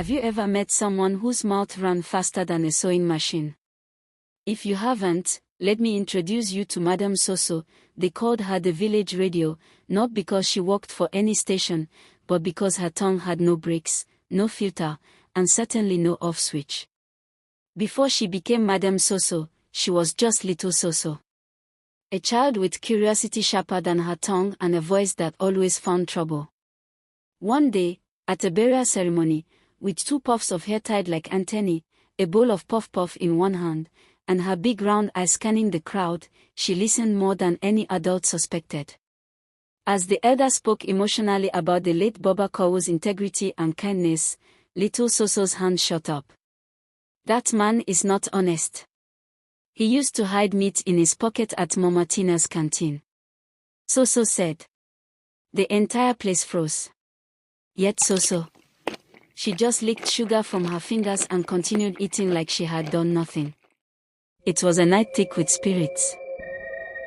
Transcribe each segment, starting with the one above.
Have you ever met someone whose mouth ran faster than a sewing machine? If you haven't, let me introduce you to Madam Soso. They called her the village radio, not because she worked for any station, but because her tongue had no brakes, no filter, and certainly no off switch. Before she became Madam Soso, she was just little Soso. A child with curiosity sharper than her tongue and a voice that always found trouble. One day, at a burial ceremony, with 2 puffs of hair tied like antennae, a bowl of puff-puff in one hand, and her big round eyes scanning the crowd, she listened more than any adult suspected. As the elder spoke emotionally about the late Boba Kowu's integrity and kindness, little Soso's hand shot up. That man is not honest. He used to hide meat in his pocket at Mama Tina's canteen. Soso said. The entire place froze. Yet Soso. She just licked sugar from her fingers and continued eating like she had done nothing. It was a night thick with spirits.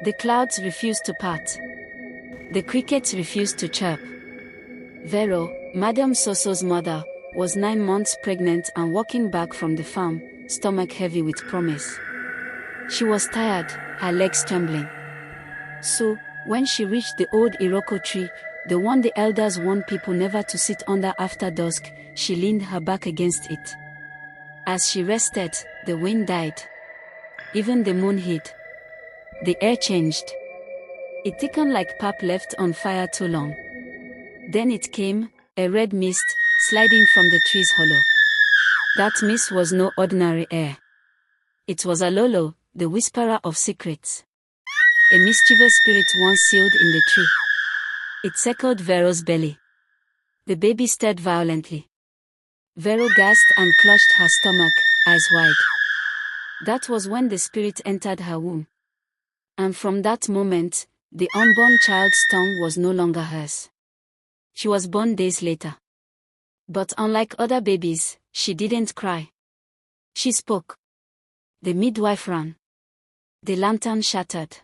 The clouds refused to part. The crickets refused to chirp. Vero, Madam Soso's mother, was 9 months pregnant and walking back from the farm, stomach heavy with promise. She was tired, her legs trembling. So, when she reached the old Iroko tree, the one the elders warned people never to sit under after dusk, she leaned her back against it. As she rested, the wind died. Even the moon hid. The air changed. It thickened like pap left on fire too long. Then it came, a red mist, sliding from the tree's hollow. That mist was no ordinary air. It was Alolo, the whisperer of secrets. A mischievous spirit once sealed in the tree. It circled Vero's belly. The baby stirred violently. Vero gasped and clutched her stomach, eyes wide. That was when the spirit entered her womb. And from that moment, the unborn child's tongue was no longer hers. She was born days later. But unlike other babies, she didn't cry. She spoke. The midwife ran. The lantern shattered.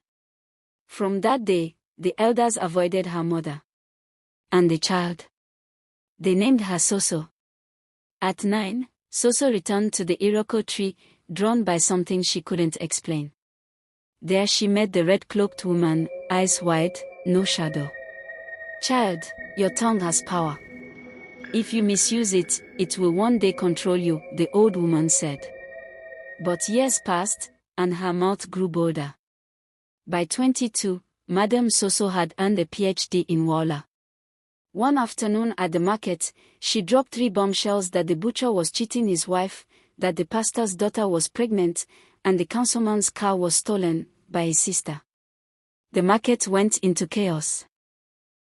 From that day, the elders avoided her mother. And the child. They named her Soso. At 9, Soso returned to the Iroko tree, drawn by something she couldn't explain. There she met the red-cloaked woman, eyes wide, no shadow. Child, your tongue has power. If you misuse it, it will one day control you, the old woman said. But years passed, and her mouth grew bolder. By 22, Madam Soso had earned a PhD in Wala. One afternoon at the market, she dropped 3 bombshells that the butcher was cheating his wife, that the pastor's daughter was pregnant, and the councilman's car was stolen by his sister. The market went into chaos.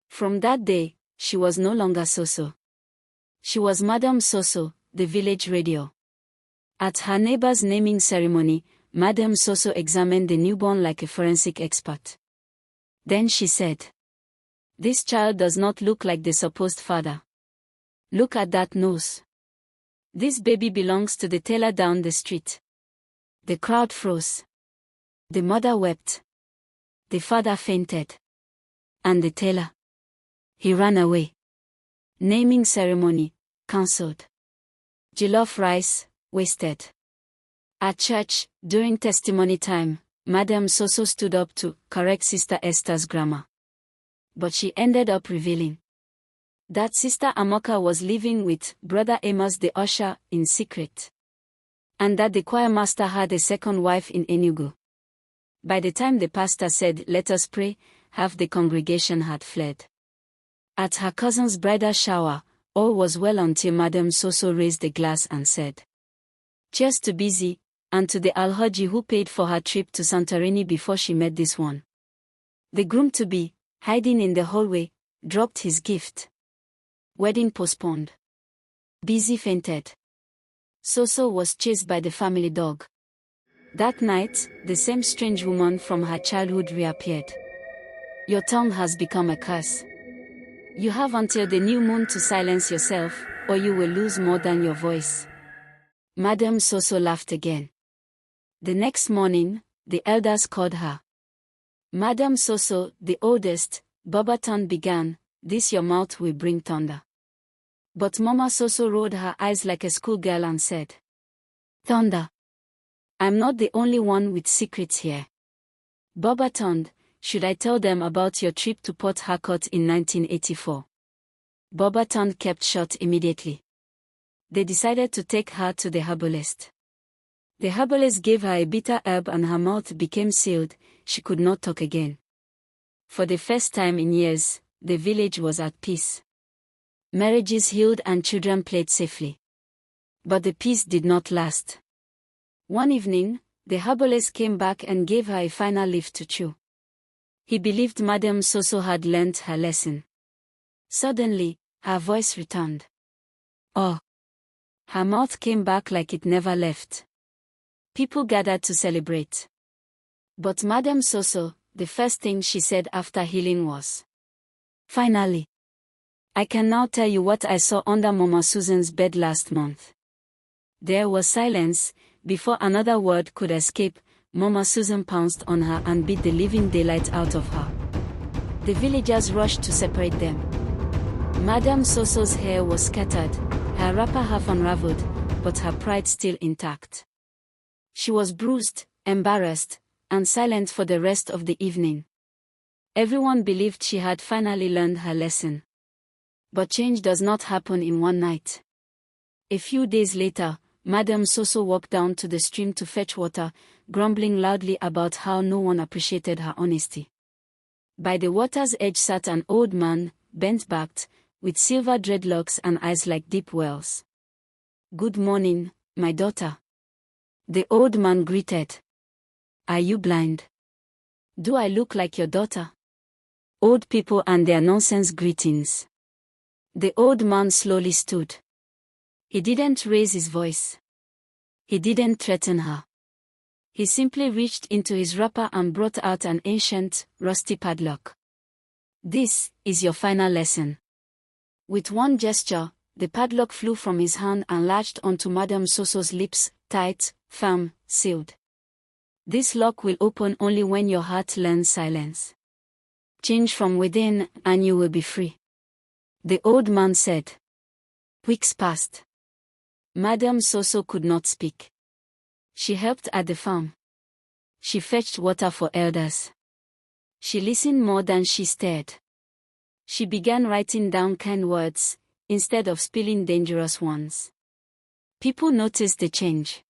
From that day, she was no longer Soso. She was Madam Soso, the village radio. At her neighbor's naming ceremony, Madam Soso examined the newborn like a forensic expert. Then she said, "This child does not look like the supposed father. Look at that nose. This baby belongs to the tailor down the street." The crowd froze. The mother wept. The father fainted. And the tailor? He ran away. Naming ceremony, cancelled. Jollof rice, wasted. At church, during testimony time, Madam Soso stood up to correct Sister Esther's grammar. But she ended up revealing that Sister Amoka was living with Brother Amos the usher in secret. And that the choir master had a second wife in Enugu. By the time the pastor said, "Let us pray," half the congregation had fled. At her cousin's bridal shower, all was well until Madam Soso raised the glass and said, "Cheers to Busy, and to the Alhaji who paid for her trip to Santorini before she met this one." The groom-to-be, hiding in the hallway, dropped his gift. Wedding postponed. Busy fainted. Soso was chased by the family dog. That night, the same strange woman from her childhood reappeared. "Your tongue has become a curse. You have until the new moon to silence yourself, or you will lose more than your voice." Madam Soso laughed again. The next morning, the elders called her. "Madam Soso, the oldest," Bobaton began, "this your mouth will bring thunder. But Mama Soso rolled her eyes like a schoolgirl and said, "Thunder. I'm not the only one with secrets here." Baba turned. "Should I tell them about your trip to Port Harcourt in 1984? Baba turned kept short immediately. They decided to take her to the herbalist. The herbalist gave her a bitter herb and her mouth became sealed. She could not talk again. For the first time in years, the village was at peace. Marriages healed and children played safely. But the peace did not last. One evening, the herbalist came back and gave her a final leaf to chew. He believed Madam Soso had learnt her lesson. Suddenly, her voice returned. Oh! Her mouth came back like it never left. People gathered to celebrate. But Madam Soso, the first thing she said after healing was, "Finally! I can now tell you what I saw under Mama Susan's bed last month." There was silence. Before another word could escape, Mama Susan pounced on her and beat the living daylight out of her. The villagers rushed to separate them. Madam Soso's hair was scattered, her wrapper half unraveled, but her pride still intact. She was bruised, embarrassed, and silent for the rest of the evening. Everyone believed she had finally learned her lesson. But change does not happen in one night. A few days later, Madam Soso walked down to the stream to fetch water, grumbling loudly about how no one appreciated her honesty. By the water's edge sat an old man, bent-backed, with silver dreadlocks and eyes like deep wells. "Good morning, my daughter," the old man greeted. "Are you blind? Do I look like your daughter?" Old people and their nonsense greetings. The old man slowly stood. He didn't raise his voice. He didn't threaten her. He simply reached into his wrapper and brought out an ancient, rusty padlock. "This is your final lesson." With one gesture, the padlock flew from his hand and latched onto Madam Soso's lips, tight, firm, sealed. "This lock will open only when your heart learns silence. Change from within, and you will be free," the old man said. Weeks passed. Madam Soso could not speak. She helped at the farm. She fetched water for elders. She listened more than she stared. She began writing down kind words, instead of spilling dangerous ones. People noticed the change.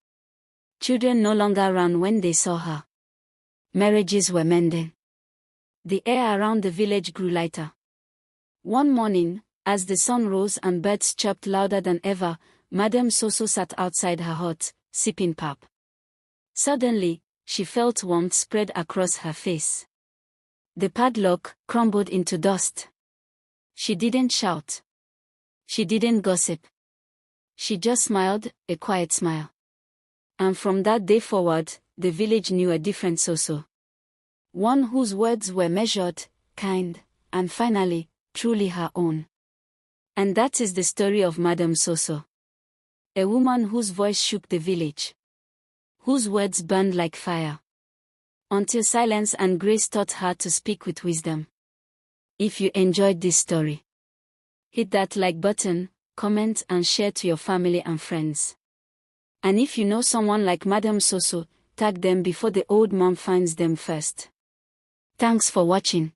Children no longer ran when they saw her. Marriages were mending. The air around the village grew lighter. One morning, as the sun rose and birds chirped louder than ever, Madam Soso sat outside her hut, sipping pap. Suddenly, she felt warmth spread across her face. The padlock crumbled into dust. She didn't shout. She didn't gossip. She just smiled, a quiet smile. And from that day forward, the village knew a different Soso. One whose words were measured, kind, and finally, truly her own. And that is the story of Madam Soso. A woman whose voice shook the village. Whose words burned like fire. Until silence and grace taught her to speak with wisdom. If you enjoyed this story, hit that like button, comment and share to your family and friends. And if you know someone like Madam Soso, tag them before the old mom finds them first. Thanks for watching.